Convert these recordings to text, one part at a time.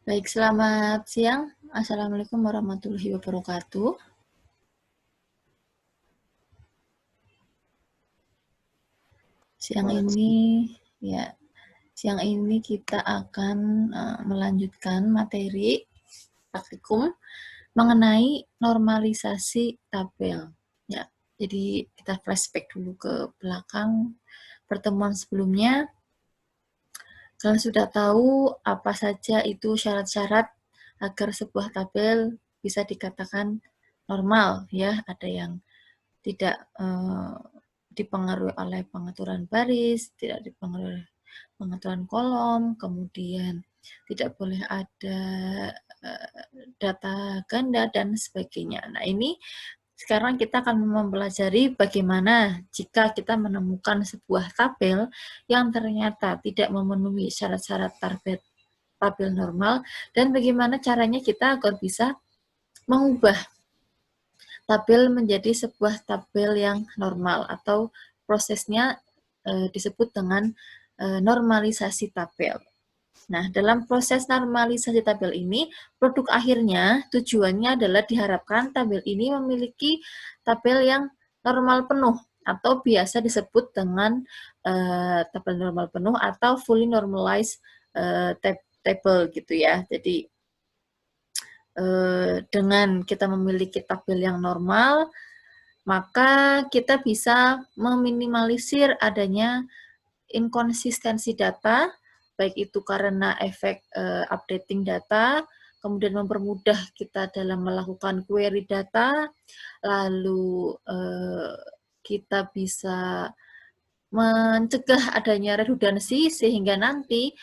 Baik, selamat siang. Assalamualaikum warahmatullahi wabarakatuh. Siang ini, ya, siang ini kita akan melanjutkan materi praktikum mengenai normalisasi tabel. Ya, jadi kita flashback dulu ke belakang pertemuan sebelumnya. Kalian sudah tahu apa saja itu syarat-syarat agar sebuah tabel bisa dikatakan normal, ya. Ada yang tidak dipengaruhi oleh pengaturan baris, tidak dipengaruhi oleh pengaturan kolom, kemudian tidak boleh ada data ganda dan sebagainya. Nah, ini sekarang kita akan mempelajari bagaimana jika kita menemukan sebuah tabel yang ternyata tidak memenuhi syarat-syarat tabel normal, dan bagaimana caranya kita agar bisa mengubah tabel menjadi sebuah tabel yang normal, atau prosesnya disebut dengan normalisasi tabel. Nah, dalam proses normalisasi tabel ini, produk akhirnya tujuannya adalah diharapkan tabel ini memiliki tabel yang normal penuh, atau biasa disebut dengan tabel normal penuh atau fully normalized table gitu ya. Jadi dengan kita memiliki tabel yang normal, maka kita bisa meminimalisir adanya inkonsistensi data, baik itu karena efek updating data, kemudian mempermudah kita dalam melakukan query data, lalu kita bisa mencegah adanya redundansi sehingga nanti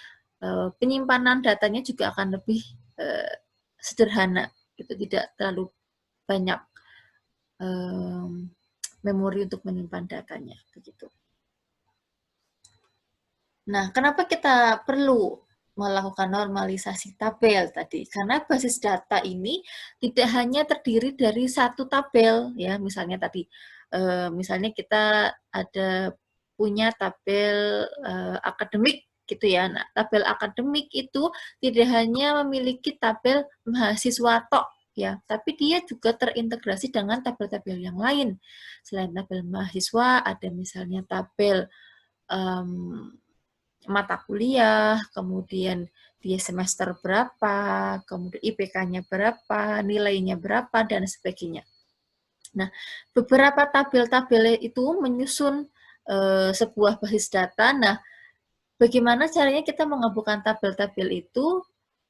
penyimpanan datanya juga akan lebih sederhana, gitu, tidak terlalu banyak memori untuk menyimpan datanya, begitu. Nah, kenapa kita perlu melakukan normalisasi tabel tadi? Karena basis data ini tidak hanya terdiri dari satu tabel, ya. Misalnya tadi, misalnya kita ada punya tabel akademik, gitu ya. Nah, tabel akademik itu tidak hanya memiliki tabel mahasiswa tok, ya, tapi dia juga terintegrasi dengan tabel-tabel yang lain. Selain tabel mahasiswa, ada misalnya tabel mata kuliah, kemudian dia semester berapa, kemudian IPK-nya berapa, nilainya berapa, dan sebagainya. Nah, beberapa tabel-tabel itu menyusun sebuah basis data. Nah, bagaimana caranya kita menggabungkan tabel-tabel itu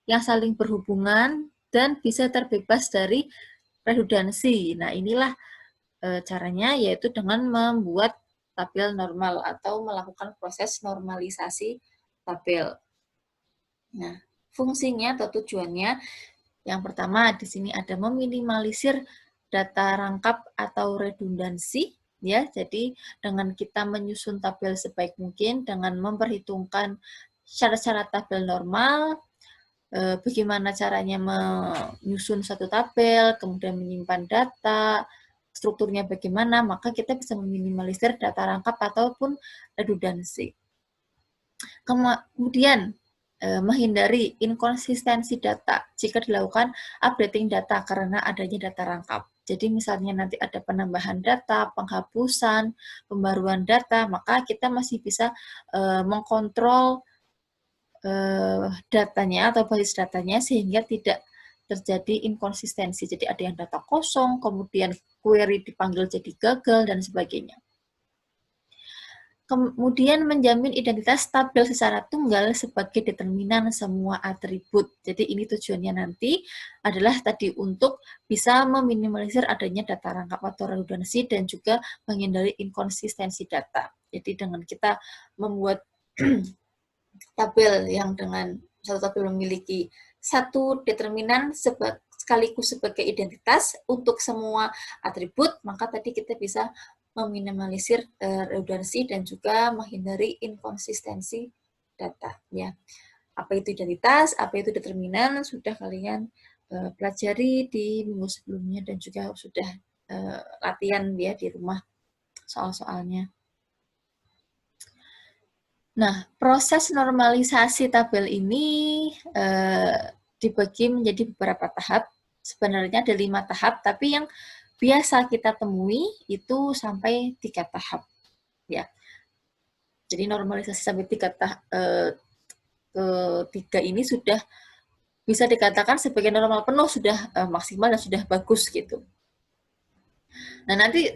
yang saling berhubungan dan bisa terbebas dari redundansi. Nah, inilah caranya, yaitu dengan membuat tabel normal atau melakukan proses normalisasi tabel. Nah, fungsinya atau tujuannya, yang pertama di sini ada meminimalisir data rangkap atau redundansi, ya. Jadi dengan kita menyusun tabel sebaik mungkin dengan memperhitungkan syarat-syarat tabel normal, bagaimana caranya menyusun satu tabel, kemudian menyimpan data, strukturnya bagaimana, maka kita bisa meminimalisir data rangkap ataupun redundansi. Kemudian menghindari inkonsistensi data jika dilakukan updating data karena adanya data rangkap. Jadi misalnya nanti ada penambahan data, penghapusan, pembaruan data, maka kita masih bisa mengkontrol datanya atau basis datanya sehingga tidak terjadi inkonsistensi. Jadi ada yang data kosong, kemudian query dipanggil jadi gagal, dan sebagainya. Kemudian menjamin identitas tabel secara tunggal sebagai determinan semua atribut. Jadi ini tujuannya nanti adalah tadi untuk bisa meminimalisir adanya data rangkap atau redundansi dan juga menghindari inkonsistensi data. Jadi dengan kita membuat tabel yang dengan satu tabel memiliki satu determinan sekaligus sebagai identitas untuk semua atribut, maka tadi kita bisa meminimalisir redundansi dan juga menghindari inkonsistensi data, ya. Apa itu identitas, apa itu determinan, sudah kalian pelajari di minggu sebelumnya dan juga sudah latihan ya di rumah soal-soalnya. Nah, proses normalisasi tabel ini dibagi menjadi beberapa tahap. Sebenarnya ada 5 tahap, tapi yang biasa kita temui itu sampai 3 tahap. Ya. Jadi normalisasi sampai 3 tahap ketiga ini sudah bisa dikatakan sebagai normal penuh, sudah maksimal dan sudah bagus gitu. Nah, nanti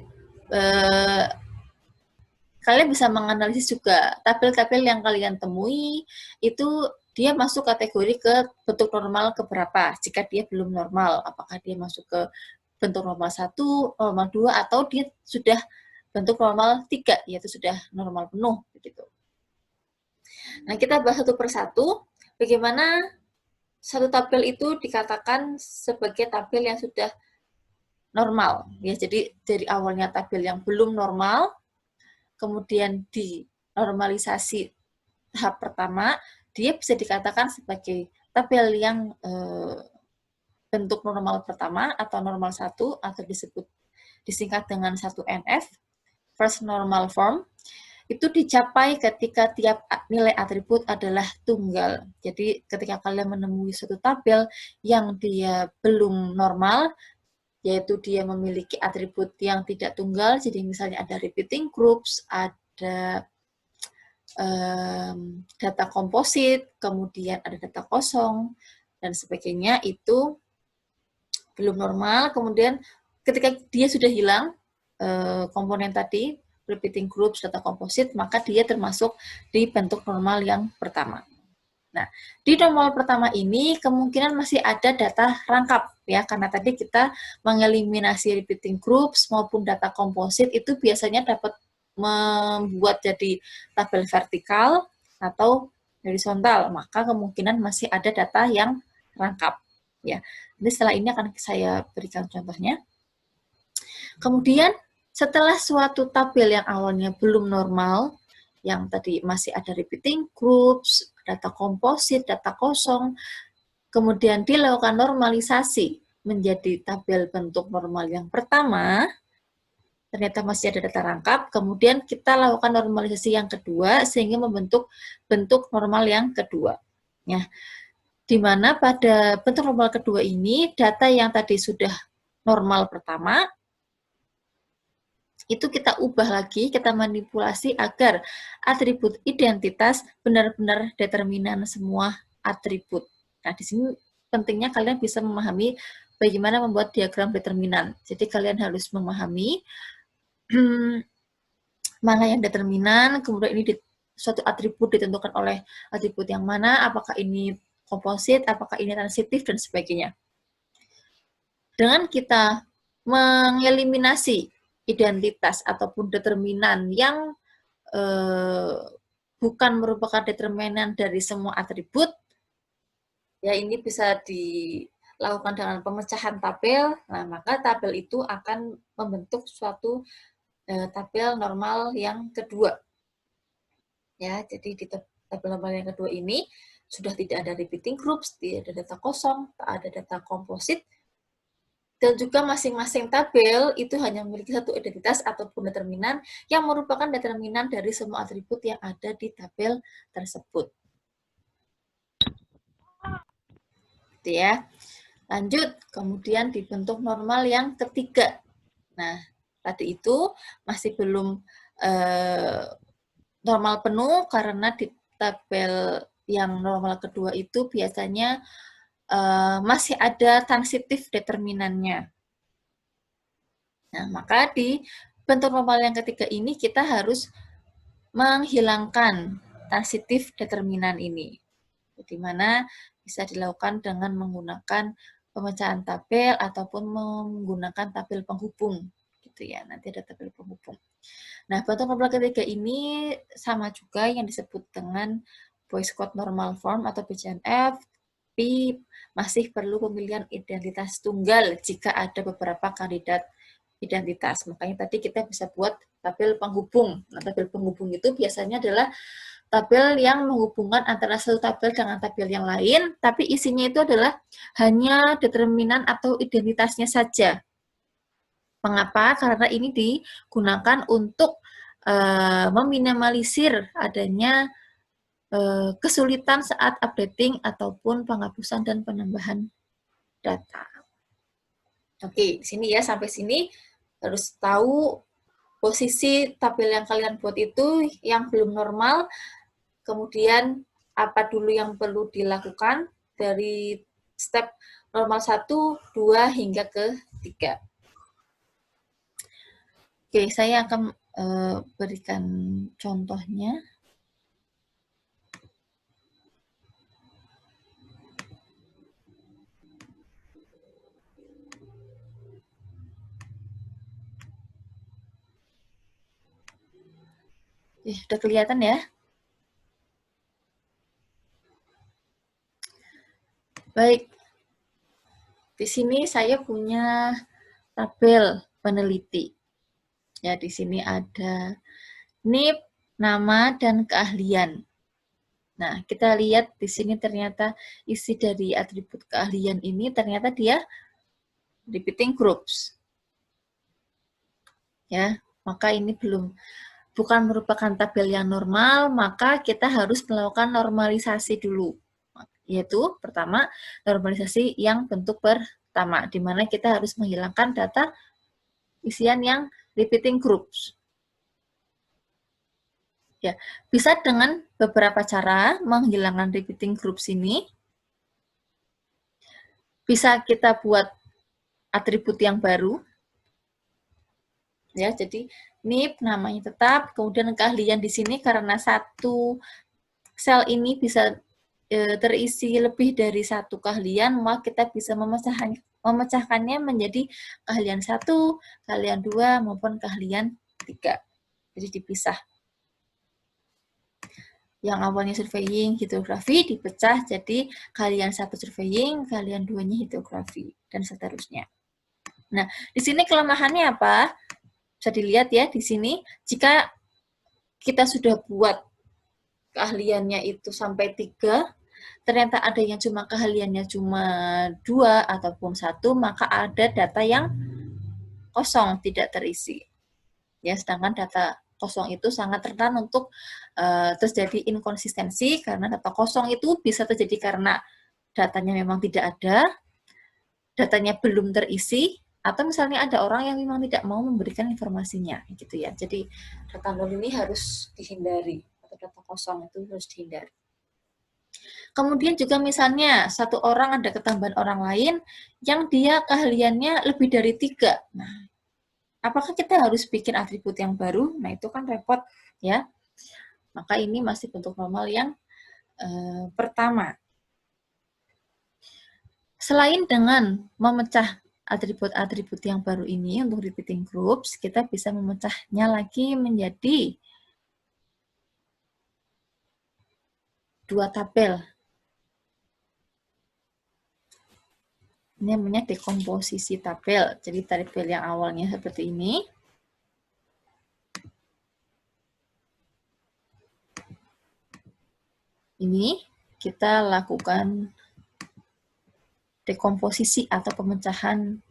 kalian bisa menganalisis juga tabel-tabel yang kalian temui itu dia masuk kategori ke bentuk normal keberapa. Jika dia belum normal, apakah dia masuk ke bentuk normal 1, normal 2, atau dia sudah bentuk normal 3, yaitu sudah normal penuh begitu. Nah, kita bahas satu persatu bagaimana satu tabel itu dikatakan sebagai tabel yang sudah normal. Ya, jadi dari awalnya tabel yang belum normal, kemudian dinormalisasi tahap pertama, dia bisa dikatakan sebagai tabel yang bentuk normal pertama atau normal 1 atau disingkat dengan 1NF, first normal form. Itu dicapai ketika tiap nilai atribut adalah tunggal. Jadi ketika kalian menemui suatu tabel yang dia belum normal, yaitu dia memiliki atribut yang tidak tunggal, jadi misalnya ada repeating groups, ada data komposit, kemudian ada data kosong, dan sebagainya, itu belum normal. Kemudian ketika dia sudah hilang komponen tadi, repeating groups, data komposit, maka dia termasuk di bentuk normal yang pertama. Nah, di normal pertama ini kemungkinan masih ada data rangkap ya, karena tadi kita mengeliminasi repeating groups maupun data komposit itu biasanya dapat membuat jadi tabel vertikal atau horizontal, maka kemungkinan masih ada data yang rangkap ya. Jadi setelah ini akan saya berikan contohnya. Kemudian setelah suatu tabel yang awalnya belum normal, yang tadi masih ada repeating groups, data komposit, data kosong, kemudian dilakukan normalisasi menjadi tabel bentuk normal yang pertama, ternyata masih ada data rangkap, kemudian kita lakukan normalisasi yang kedua sehingga membentuk bentuk normal yang kedua. Ya, di mana pada bentuk normal kedua ini data yang tadi sudah normal pertama itu kita ubah lagi, kita manipulasi agar atribut identitas benar-benar determinan semua atribut. Nah, di sini pentingnya kalian bisa memahami bagaimana membuat diagram determinan. Jadi kalian harus memahami mana yang determinan, kemudian ini suatu atribut ditentukan oleh atribut yang mana, apakah ini komposit, apakah ini transitif, dan sebagainya. Dengan kita mengeliminasi identitas ataupun determinan yang bukan merupakan determinan dari semua atribut, ya ini bisa dilakukan dengan pemecahan tabel. Nah, maka tabel itu akan membentuk suatu tabel normal yang kedua. Ya, jadi di tabel normal yang kedua ini sudah tidak ada repeating groups, tidak ada data kosong, tak ada data komposit, dan juga masing-masing tabel itu hanya memiliki satu identitas ataupun determinan yang merupakan determinan dari semua atribut yang ada di tabel tersebut. Gitu ya. Lanjut, kemudian dibentuk normal yang ketiga. Nah, tadi itu masih belum normal penuh karena di tabel yang normal kedua itu biasanya masih ada transitif determinannya. Nah, maka di bentuk normal yang ketiga ini kita harus menghilangkan transitif determinan ini. Di mana bisa dilakukan dengan menggunakan pemecahan tabel ataupun menggunakan tabel penghubung gitu ya. Nanti ada tabel penghubung. Nah, bentuk normal ketiga ini sama juga yang disebut dengan Boyce Codd normal form atau BCNF, tapi masih perlu pemilihan identitas tunggal jika ada beberapa kandidat identitas. Makanya tadi kita bisa buat tabel penghubung. Nah, tabel penghubung itu biasanya adalah tabel yang menghubungkan antara satu tabel dengan tabel yang lain, tapi isinya itu adalah hanya determinan atau identitasnya saja. Mengapa? Karena ini digunakan untuk meminimalisir adanya kesulitan saat updating ataupun penghapusan dan penambahan data. Oke, di sini ya, sampai sini harus tahu posisi tabel yang kalian buat itu yang belum normal, kemudian apa dulu yang perlu dilakukan dari step normal 1, 2, hingga ke 3. Oke, saya akan berikan contohnya. Sudah kelihatan ya? Baik, di sini saya punya tabel peneliti. Ya, di sini ada NIP, nama, dan keahlian. Nah, kita lihat di sini ternyata isi dari atribut keahlian ini ternyata dia repeating groups. Ya, maka ini bukan merupakan tabel yang normal, maka kita harus melakukan normalisasi dulu. Yaitu pertama, normalisasi yang bentuk pertama, di mana kita harus menghilangkan data isian yang repeating groups. Ya, bisa dengan beberapa cara menghilangkan repeating groups ini. Bisa kita buat atribut yang baru. Ya, jadi NIP namanya tetap, kemudian keahlian di sini karena satu sel ini bisa terisi lebih dari satu keahlian, maka kita bisa memecahkannya menjadi keahlian 1, keahlian 2, maupun keahlian 3. Jadi dipisah. Yang awalnya surveying, hidrografi dipecah jadi keahlian 1 surveying, keahlian 2-nya hidrografi, dan seterusnya. Nah, di sini kelemahannya apa? Bisa dilihat ya di sini, jika kita sudah buat keahliannya itu sampai 3, ternyata ada yang cuma keahliannya cuma 2 ataupun 1, maka ada data yang kosong, tidak terisi. Ya, sedangkan data kosong itu sangat rentan untuk terjadi inkonsistensi, karena data kosong itu bisa terjadi karena datanya memang tidak ada, datanya belum terisi, atau misalnya ada orang yang memang tidak mau memberikan informasinya, gitu ya. Jadi data nol ini harus dihindari, atau data kosong itu harus dihindari. Kemudian juga misalnya satu orang ada ketambahan orang lain yang dia keahliannya lebih dari 3. Nah, apakah kita harus bikin atribut yang baru? Nah, itu kan repot ya. Maka ini masih bentuk normal yang pertama. Selain dengan memecah atribut-atribut yang baru ini untuk repeating groups, kita bisa memecahnya lagi menjadi 2 tabel. Ini namanya dekomposisi tabel. Jadi tabel yang awalnya seperti ini. Ini kita lakukan dekomposisi atau pemecahan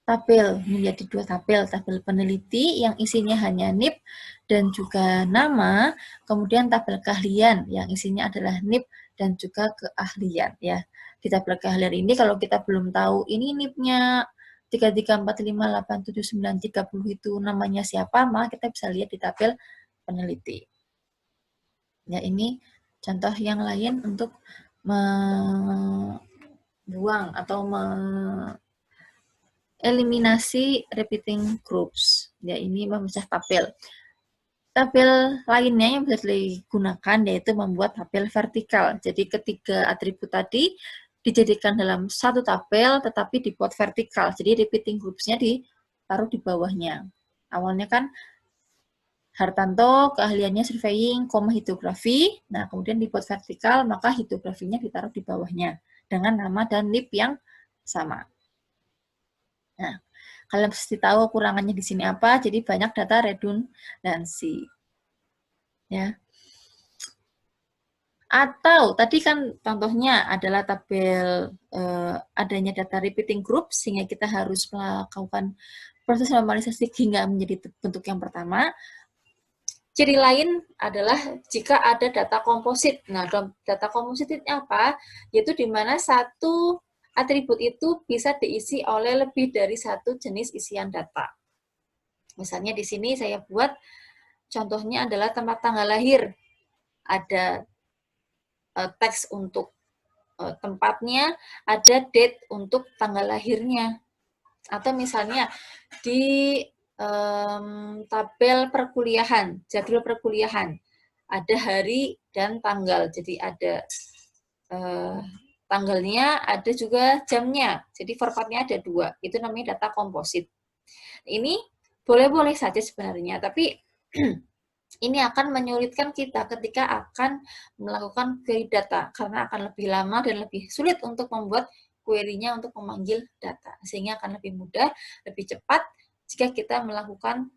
tabel menjadi 2 tabel. Tabel peneliti yang isinya hanya NIP dan juga nama, kemudian tabel keahlian yang isinya adalah NIP dan juga keahlian ya. Di tabel keahlian ini kalau kita belum tahu ini NIP-nya 33458790 itu namanya siapa, maka kita bisa lihat di tabel peneliti. Ya, ini contoh yang lain untuk membuang atau eliminasi repeating groups. Ya, ini memecah tabel. Tabel lainnya yang bisa digunakan yaitu membuat tabel vertikal. Jadi ketiga atribut tadi dijadikan dalam satu tabel tetapi dibuat vertikal. Jadi repeating groups-nya ditaruh di bawahnya. Awalnya kan Hartanto keahliannya surveying, hidrografi. Nah, kemudian dibuat vertikal, maka hidrografinya ditaruh di bawahnya dengan nama dan NIP yang sama. Nah, kalian pasti tahu kurangannya di sini apa, jadi banyak data redundansi. Ya. Atau tadi kan contohnya adalah tabel adanya data repeating group, sehingga kita harus melakukan proses normalisasi hingga menjadi bentuk yang pertama. Ciri lain adalah jika ada data komposit. Nah, data komposit itu apa? Yaitu di mana satu atribut itu bisa diisi oleh lebih dari satu jenis isian data. Misalnya di sini saya buat contohnya adalah tempat tanggal lahir. Ada teks untuk tempatnya, ada date untuk tanggal lahirnya. Atau misalnya di tabel perkuliahan, jadwal perkuliahan, ada hari dan tanggal. Jadi ada tanggalnya, ada juga jamnya. Jadi formatnya ada dua. Itu namanya data komposit. Ini boleh-boleh saja sebenarnya, tapi ini akan menyulitkan kita ketika akan melakukan query data, karena akan lebih lama dan lebih sulit untuk membuat query-nya untuk memanggil data. Sehingga akan lebih mudah, lebih cepat jika kita melakukan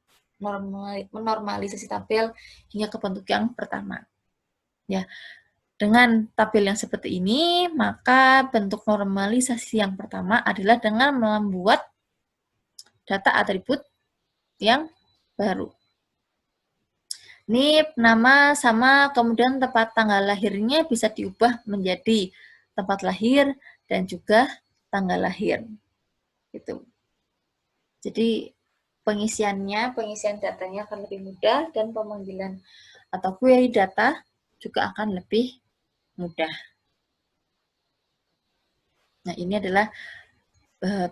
menormalisasi tabel hingga ke bentuk yang pertama. Ya, dengan tabel yang seperti ini, maka bentuk normalisasi yang pertama adalah dengan membuat data atribut yang baru. Ini nama sama kemudian tempat tanggal lahirnya bisa diubah menjadi tempat lahir dan juga tanggal lahir. Gitu. Jadi pengisian datanya akan lebih mudah dan pemanggilan atau query data juga akan lebih mudah. Nah, ini adalah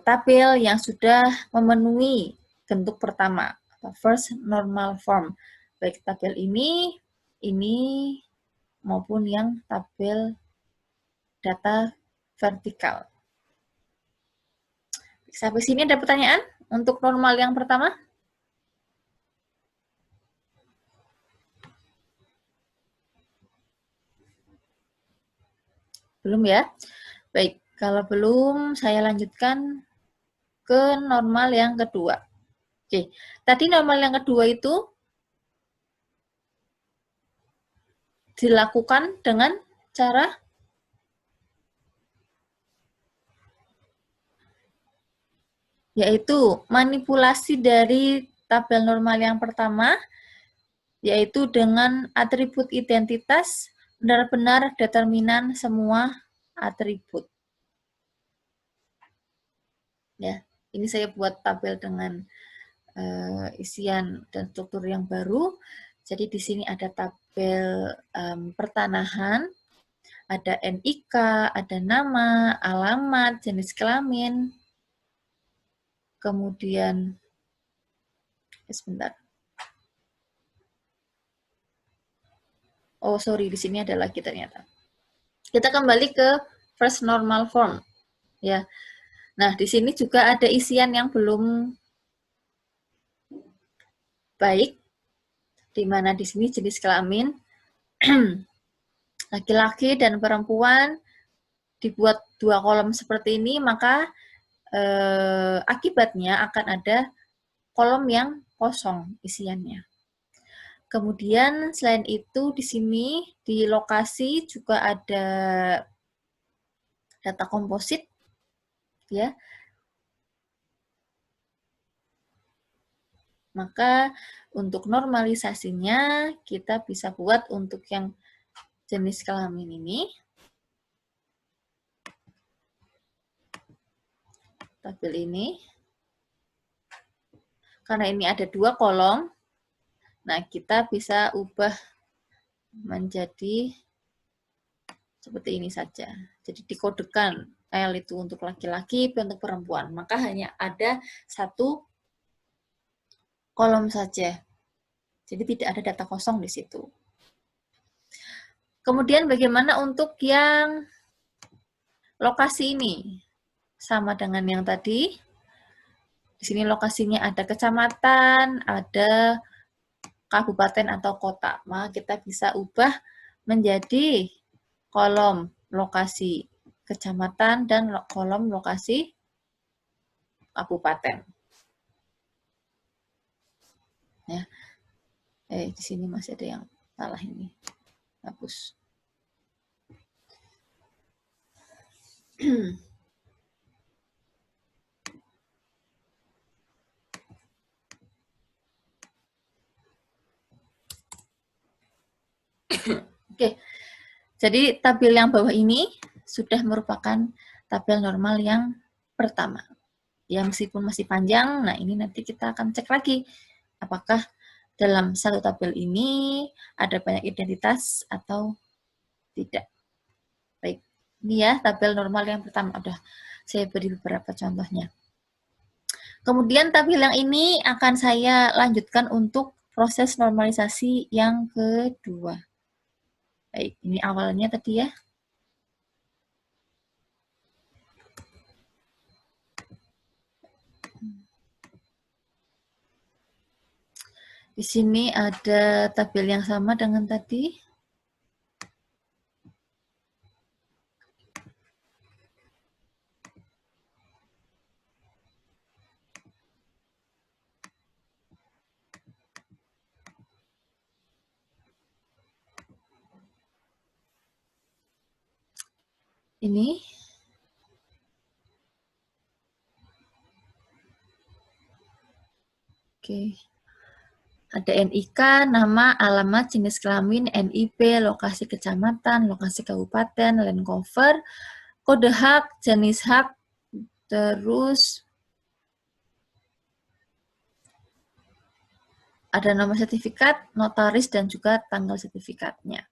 tabel yang sudah memenuhi bentuk pertama atau first normal form. Baik tabel ini maupun yang tabel data vertikal. Sampai sini ada pertanyaan untuk normal yang pertama? Belum ya? Baik, kalau belum saya lanjutkan ke normal yang kedua. Oke, tadi normal yang kedua itu dilakukan dengan cara yaitu manipulasi dari tabel normal yang pertama, yaitu dengan atribut identitas benar-benar determinan semua atribut. Ya, ini saya buat tabel dengan isian dan struktur yang baru. Jadi di sini ada tabel pertanahan, ada NIK, ada nama, alamat, jenis kelamin, kemudian sebentar. Oh, sorry, di sini ada lagi ternyata. Kita kembali ke first normal form. Ya. Nah, di sini juga ada isian yang belum baik, di mana di sini jenis kelamin laki-laki dan perempuan dibuat dua kolom seperti ini, maka akibatnya akan ada kolom yang kosong isiannya. Kemudian selain itu di sini di lokasi juga ada data komposit ya. Maka untuk normalisasinya kita bisa buat untuk yang jenis kelamin ini. Tabel ini. Karena ini ada dua kolom, nah kita bisa ubah menjadi seperti ini saja. Jadi dikodekan L itu untuk laki-laki, B untuk perempuan. Maka hanya ada satu kolom saja. Jadi tidak ada data kosong di situ. Kemudian bagaimana untuk yang lokasi ini? Sama dengan yang tadi. Di sini lokasinya ada kecamatan, ada kabupaten atau kota. Maka kita bisa ubah menjadi kolom lokasi kecamatan dan kolom lokasi kabupaten. Ya. Di sini masih ada yang salah ini. Hapus. Oke, jadi tabel yang bawah ini sudah merupakan tabel normal yang pertama. Ya, meskipun masih panjang, nah ini nanti kita akan cek lagi apakah dalam satu tabel ini ada banyak identitas atau tidak. Baik, ini ya tabel normal yang pertama. Udah saya beri beberapa contohnya. Kemudian tabel yang ini akan saya lanjutkan untuk proses normalisasi yang kedua. Baik, ini awalnya tadi ya. Di sini ada tabel yang sama dengan tadi. Ini. Oke. Ada NIK, nama, alamat, jenis kelamin, NIP, lokasi kecamatan, lokasi kabupaten, land cover, kode hak, jenis hak, terus ada nomor sertifikat, notaris, dan juga tanggal sertifikatnya.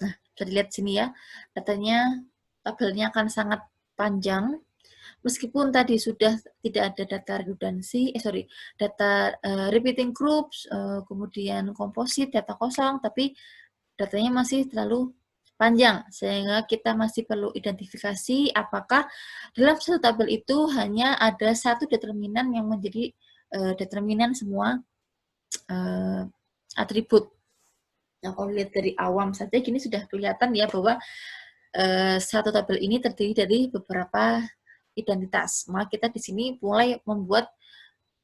Nah, bisa dilihat sini ya, datanya tabelnya akan sangat panjang. Meskipun tadi sudah tidak ada data redundansi, data repeating groups, kemudian komposit, data kosong, tapi datanya masih terlalu panjang, sehingga kita masih perlu identifikasi apakah dalam satu tabel itu hanya ada satu determinan yang menjadi determinan semua atribut. Nah, kalau lihat dari awam saja, gini sudah kelihatan ya bahwa satu tabel ini terdiri dari beberapa identitas. Maka kita di sini mulai membuat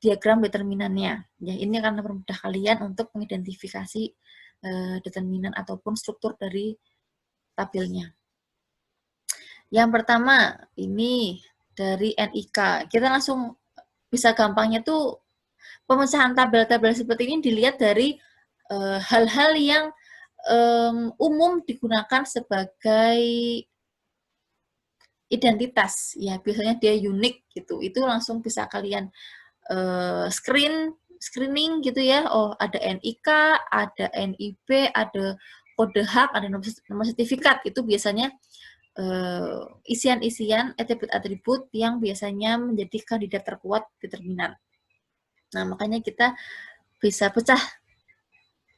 diagram determinannya. Ya, ini akan mempermudah kalian untuk mengidentifikasi determinan ataupun struktur dari tabelnya. Yang pertama, ini dari NIK. Kita langsung bisa gampangnya tuh pemecahan tabel-tabel seperti ini dilihat dari hal-hal yang umum digunakan sebagai identitas. Ya, biasanya dia unik gitu. Itu langsung bisa kalian screening gitu ya. Oh, ada NIK, ada NIP, ada kode hak, ada nomor sertifikat. Itu biasanya isian-isian atribut-atribut yang biasanya menjadi kandidat terkuat determinan. Nah, makanya kita bisa pecah,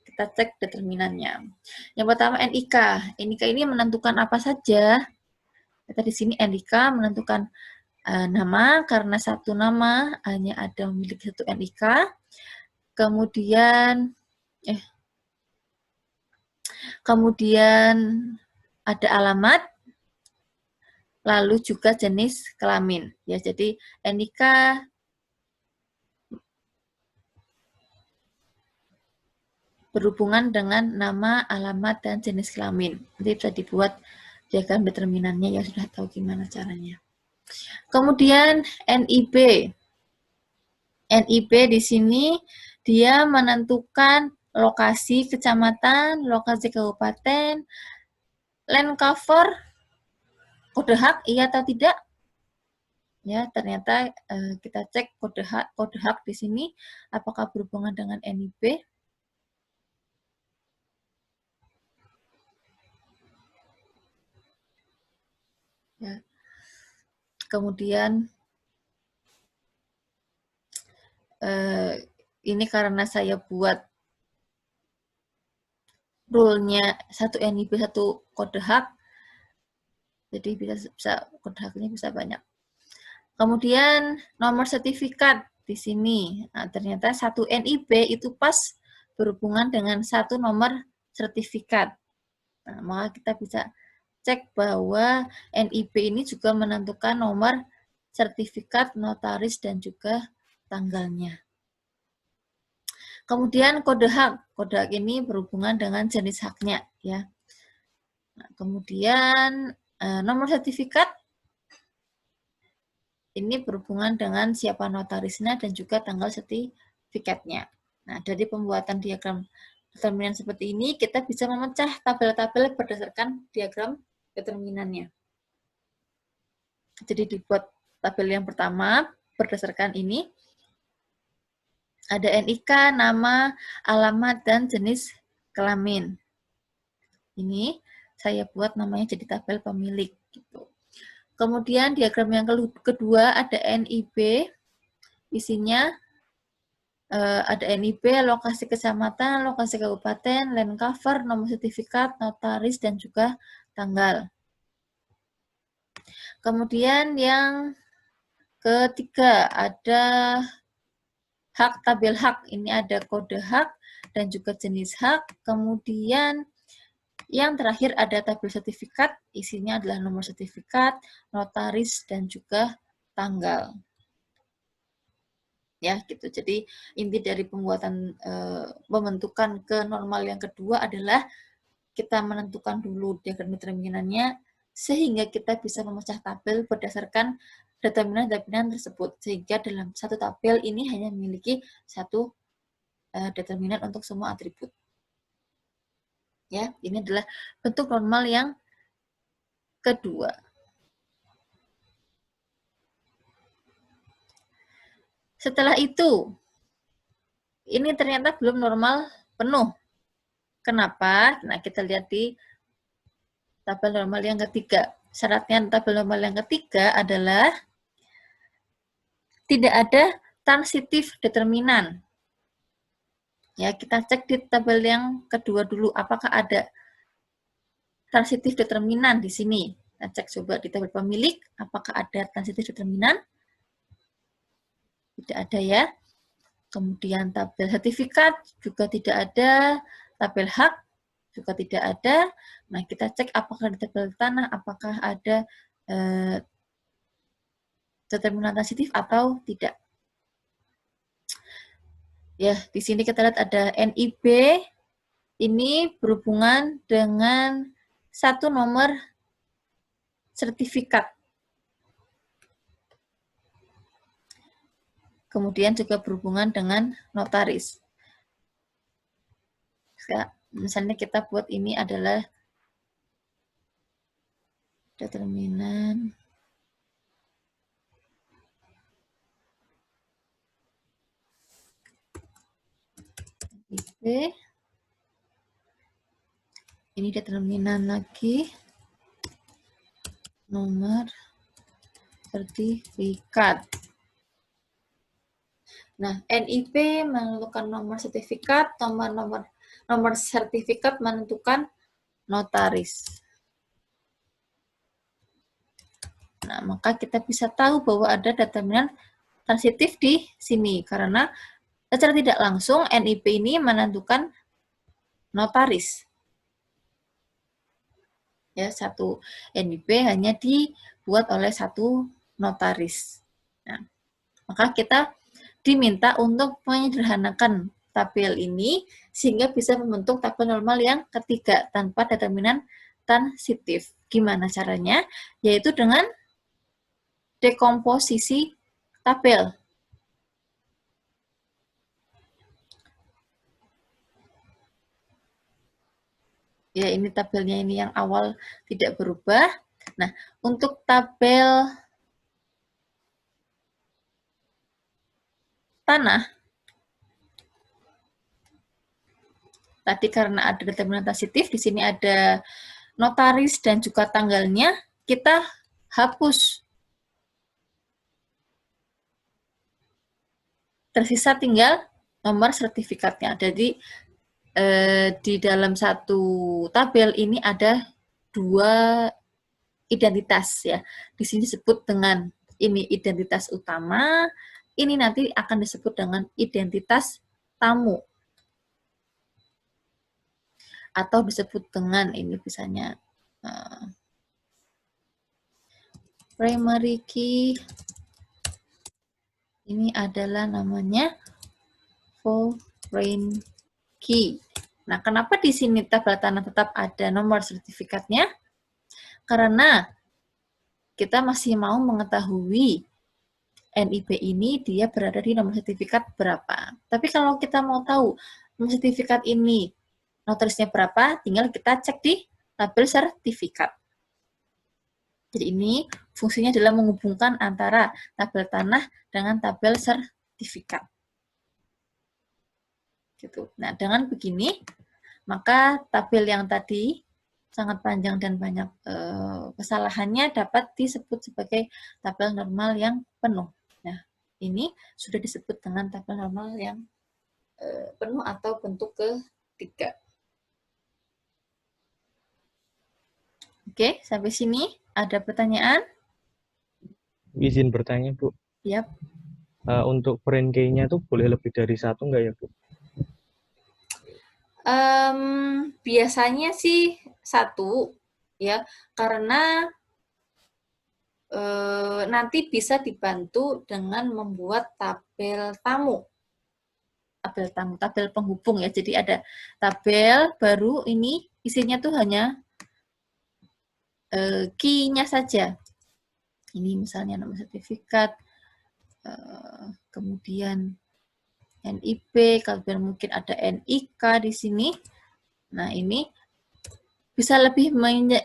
kita cek determinannya. Yang pertama NIK. NIK ini menentukan apa saja. Kita di sini NIK menentukan nama, karena satu nama hanya ada memiliki satu NIK. Kemudian ada alamat, lalu juga jenis kelamin. Ya, jadi NIK berhubungan dengan nama, alamat, dan jenis kelamin. Nanti bisa dibuat diagram determinannya, ya sudah tahu gimana caranya. Kemudian NIB. NIB di sini dia menentukan lokasi kecamatan, lokasi kabupaten, land cover, kode hak iya atau tidak. Ya, ternyata kita cek kode hak di sini apakah berhubungan dengan NIB. Ya. Kemudian ini karena saya buat rule-nya satu NIB satu kode hak, jadi bisa kode haknya bisa banyak. Kemudian nomor sertifikat di sini. Nah, ternyata satu NIB itu pas berhubungan dengan satu nomor sertifikat. Nah, maka kita bisa cek bahwa NIB ini juga menentukan nomor sertifikat, notaris, dan juga tanggalnya. Kemudian kode hak. Kode hak ini berhubungan dengan jenis haknya, ya. Nah, kemudian nomor sertifikat ini berhubungan dengan siapa notarisnya dan juga tanggal sertifikatnya. Nah, dari pembuatan diagram determinan seperti ini, kita bisa memecah tabel-tabel berdasarkan diagram determinannya. Jadi dibuat tabel yang pertama berdasarkan ini. Ada NIK, nama, alamat, dan jenis kelamin. Ini saya buat namanya jadi tabel pemilik. Gitu. Kemudian diagram yang kedua ada NIB, isinya ada NIB, lokasi kecamatan, lokasi kabupaten, land cover, nomor sertifikat, notaris, dan juga tanggal. Kemudian yang ketiga ada hak, tabel hak. Ini ada kode hak dan juga jenis hak. Kemudian yang terakhir ada tabel sertifikat, isinya adalah nomor sertifikat, notaris, dan juga tanggal. Ya, gitu. Jadi inti dari pembuatan pembentukan ke normal yang kedua adalah kita menentukan dulu diagram determinannya sehingga kita bisa memecah tabel berdasarkan determinan-determinan tersebut. Sehingga dalam satu tabel ini hanya memiliki satu determinan untuk semua atribut. Ya, ini adalah bentuk normal yang kedua. Setelah itu, ini ternyata belum normal penuh. Kenapa? Nah, kita lihat di tabel normal yang ketiga. Syaratnya tabel normal yang ketiga adalah tidak ada transitif determinan. Ya, kita cek di tabel yang kedua dulu, apakah ada transitif determinan di sini. Kita cek coba di tabel pemilik, apakah ada transitif determinan. Tidak ada ya. Kemudian tabel sertifikat juga tidak ada, tabel hak juga tidak ada. Nah, kita cek apakah di tabel tanah, apakah ada determinan transitif atau tidak. Ya, di sini kita lihat ada NIB, ini berhubungan dengan satu nomor sertifikat. Kemudian juga berhubungan dengan notaris. Misalnya kita buat ini adalah determinan NIB. Ini determinan lagi nomor sertifikat. Nah, NIB menentukan nomor sertifikat, nomor sertifikat menentukan notaris. Nah, maka kita bisa tahu bahwa ada determinan transitif di sini karena secara tidak langsung NIB ini menentukan notaris. Ya, satu NIB hanya dibuat oleh satu notaris. Nah, maka kita diminta untuk menyederhanakan tabel ini sehingga bisa membentuk tabel normal yang ketiga tanpa determinan transitif. Gimana caranya? Yaitu dengan dekomposisi tabel. Ya, ini tabelnya ini yang awal tidak berubah. Nah, untuk tabel tanah, tadi karena ada determinan transitif, di sini ada notaris dan juga tanggalnya, kita hapus. Tersisa tinggal nomor sertifikatnya. Jadi di dalam satu tabel ini ada dua identitas ya. Di sini disebut dengan ini identitas utama, ini nanti akan disebut dengan identitas tamu. Atau disebut dengan ini misalnya primary key. Ini adalah namanya foreign key. Nah, kenapa di sini tabel tanah tetap ada nomor sertifikatnya? Karena kita masih mau mengetahui NIB ini dia berada di nomor sertifikat berapa. Tapi kalau kita mau tahu nomor sertifikat ini notarisnya berapa, tinggal kita cek di tabel sertifikat. Jadi ini fungsinya adalah menghubungkan antara tabel tanah dengan tabel sertifikat. Gitu. Nah, dengan begini, maka tabel yang tadi sangat panjang dan banyak kesalahannya dapat disebut sebagai tabel normal yang penuh. Nah, ini sudah disebut dengan tabel normal yang penuh atau bentuk ketiga. Oke, sampai sini ada pertanyaan? Izin bertanya, Bu. Yap. Untuk friend-nya tuh boleh lebih dari satu nggak ya, Bu? Biasanya sih satu, ya, karena nanti bisa dibantu dengan membuat tabel tamu. Tabel penghubung ya. Jadi ada tabel baru, ini isinya tuh hanya key-nya saja. Ini misalnya nomor sertifikat, kemudian NIP, kalau mungkin ada NIK di sini. Nah, ini bisa lebih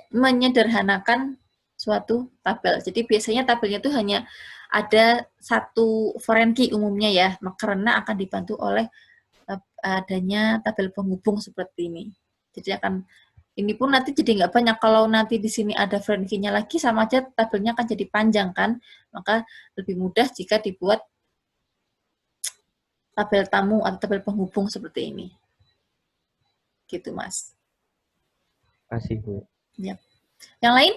menyederhanakan suatu tabel. Jadi biasanya tabelnya itu hanya ada satu foreign key umumnya ya, karena akan dibantu oleh adanya tabel penghubung seperti ini. Jadi ini pun nanti jadi nggak banyak. Kalau nanti di sini ada foreign key-nya lagi, sama aja tabelnya akan jadi panjang kan. Maka lebih mudah jika dibuat tabel tamu atau tabel penghubung seperti ini. Gitu, Mas. Kasih, Bu. Ya. Yang lain?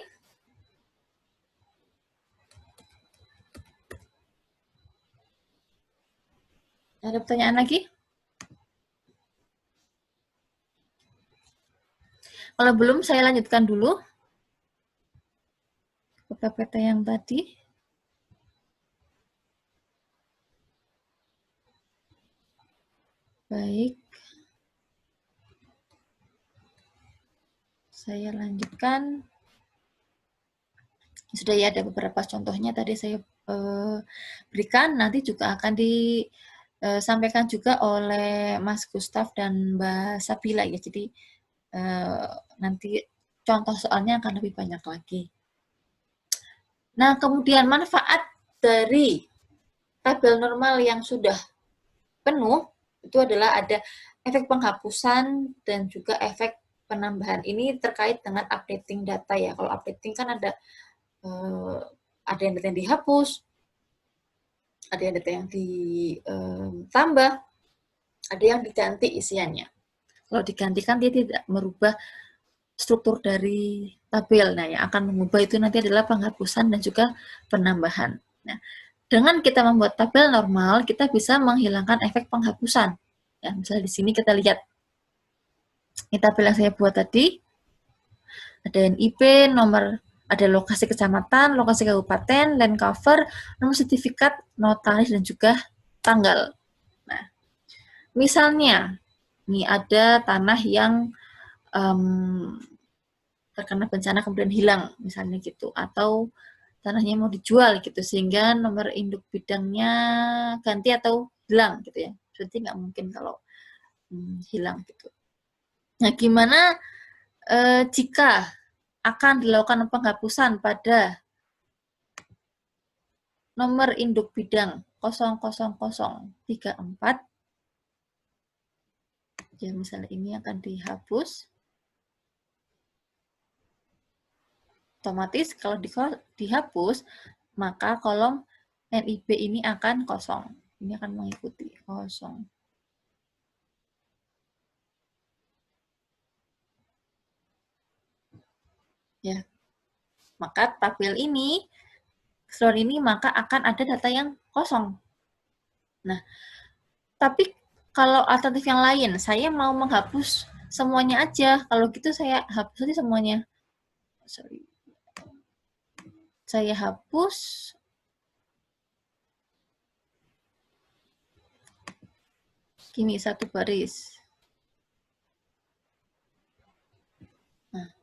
Ada pertanyaan lagi? Kalau belum, saya lanjutkan dulu ke PPT yang tadi. Baik. Saya lanjutkan. Sudah ya, ada beberapa contohnya tadi saya berikan. Nanti juga akan disampaikan juga oleh Mas Gustaf dan Mbak Sabila ya. Jadi nanti contoh soalnya akan lebih banyak lagi. Nah, kemudian manfaat dari tabel normal yang sudah penuh itu adalah ada efek penghapusan dan juga efek penambahan. Ini terkait dengan updating data ya. Kalau updating kan ada yang data yang dihapus, ada yang data yang ditambah, ada yang diganti isiannya. Kalau diganti kan dia tidak merubah struktur dari tabel. Nah, yang akan mengubah itu nanti adalah penghapusan dan juga penambahan. Nah, dengan kita membuat tabel normal, kita bisa menghilangkan efek penghapusan. Ya, misalnya di sini kita lihat ini tabel yang saya buat tadi, ada NIP, nomor, ada lokasi kecamatan, lokasi kabupaten, land cover, nomor sertifikat, notaris, dan juga tanggal. Nah, misalnya, ini ada tanah yang terkena bencana kemudian hilang, misalnya gitu, atau tanahnya mau dijual gitu, sehingga nomor induk bidangnya ganti atau hilang gitu ya. Berarti nggak mungkin kalau hilang gitu. Nah, gimana jika akan dilakukan penghapusan pada nomor induk bidang 00034, ya misalnya ini akan dihapus, otomatis kalau dihapus, maka kolom NIB ini akan kosong. Ini akan mengikuti kosong. Ya, maka tabel ini, seluruh ini, maka akan ada data yang kosong. Nah, tapi kalau alternatif yang lain, saya mau menghapus semuanya aja. Kalau gitu saya hapus aja semuanya. Sorry. Saya hapus gini satu baris. Nah,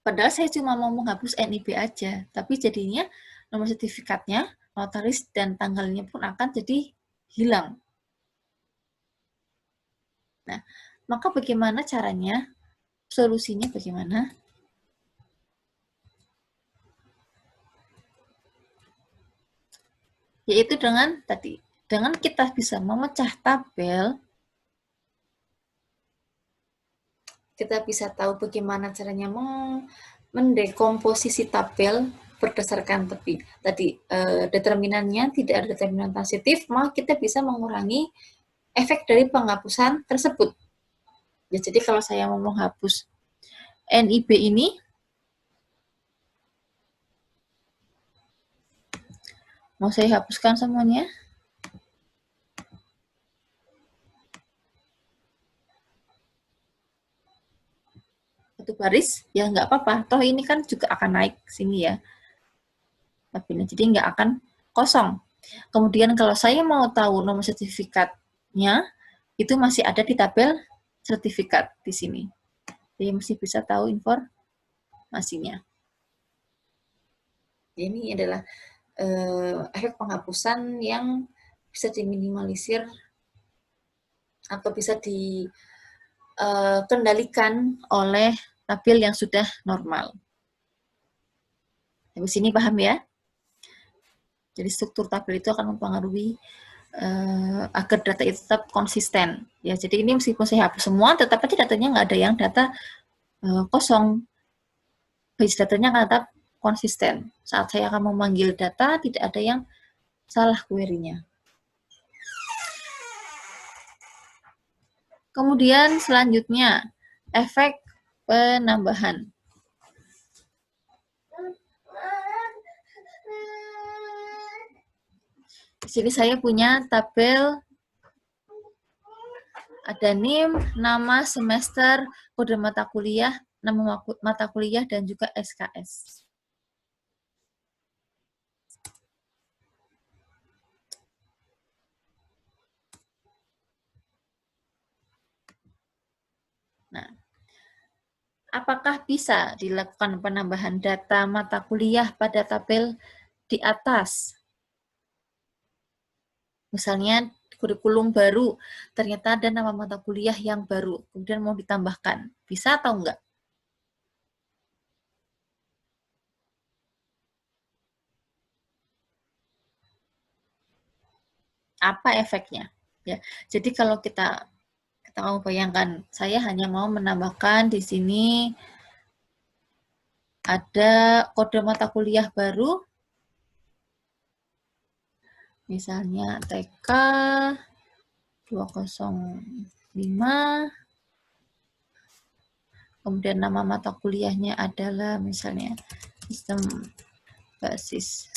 padahal saya cuma mau menghapus NIB aja, tapi jadinya nomor sertifikatnya, notaris, dan tanggalnya pun akan jadi hilang. Nah, Maka bagaimana caranya? Solusinya bagaimana? Yaitu dengan kita bisa memecah tabel, kita bisa tahu bagaimana caranya mendekomposisi tabel berdasarkan determinannya tidak ada determinan transitif, maka kita bisa mengurangi efek dari penghapusan tersebut. Ya, jadi kalau saya mau menghapus NIB ini, mau saya hapuskan semuanya. Satu baris, ya nggak apa-apa. Toh ini kan juga akan naik sini ya. Jadi nggak akan kosong. Kemudian kalau saya mau tahu nomor sertifikatnya, itu masih ada di tabel sertifikat di sini. Jadi mesti bisa tahu informasinya. Ini adalah efek penghapusan yang bisa diminimalisir atau bisa dikendalikan oleh tabel yang sudah normal. Di sini paham ya? Jadi struktur tabel itu akan mempengaruhi agar data itu tetap konsisten. Ya, jadi ini meskipun saya hapus semua, tetap aja datanya nggak ada yang data kosong. Base datanya akan tetap konsisten. Saat saya akan memanggil data, tidak ada yang salah query-nya. Kemudian selanjutnya, efek penambahan. Di sini saya punya tabel, ada NIM, nama, semester, kode mata kuliah, nama mata kuliah, dan juga SKS. Nah, apakah bisa dilakukan penambahan data mata kuliah pada tabel di atas? Misalnya kurikulum baru, ternyata ada nama mata kuliah yang baru, kemudian mau ditambahkan. Bisa atau enggak? Apa efeknya? Ya, jadi kalau kita mau bayangkan, saya hanya mau menambahkan di sini ada kode mata kuliah baru, misalnya TK 205, kemudian nama mata kuliahnya adalah misalnya sistem basis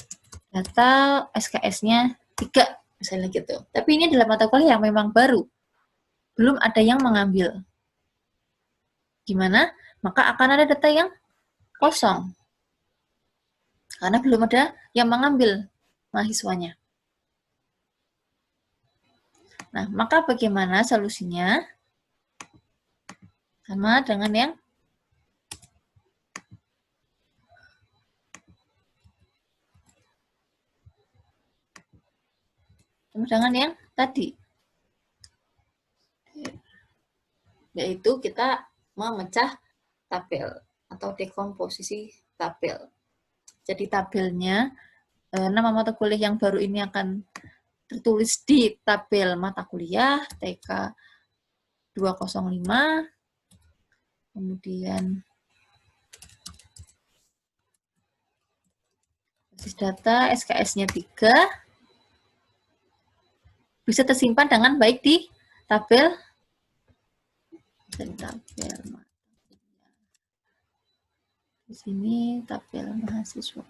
data, SKS-nya 3, misalnya gitu. Tapi ini adalah mata kuliah yang memang baru, belum ada yang mengambil. Gimana? Maka akan ada data yang kosong, karena belum ada yang mengambil mahasiswanya. Nah, maka bagaimana solusinya? Sama dengan yang tadi, yaitu kita memecah tabel atau dekomposisi tabel. Jadi tabelnya, nama mata kuliah yang baru ini akan tertulis di tabel mata kuliah TK 205, kemudian basis data, SKS-nya 3, bisa tersimpan dengan baik di tabel di sini tabel mahasiswa.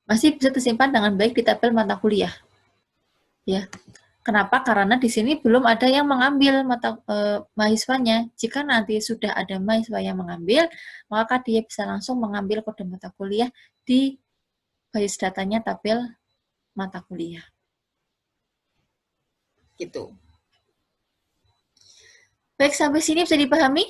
Masih bisa tersimpan dengan baik di tabel mata kuliah. Ya. Kenapa? Karena di sini belum ada yang mengambil mahasiswanya. Jika nanti sudah ada mahasiswa yang mengambil, maka dia bisa langsung mengambil kode mata kuliah di basis datanya tabel mata kuliah. Gitu. Baik, sampai sini bisa dipahami?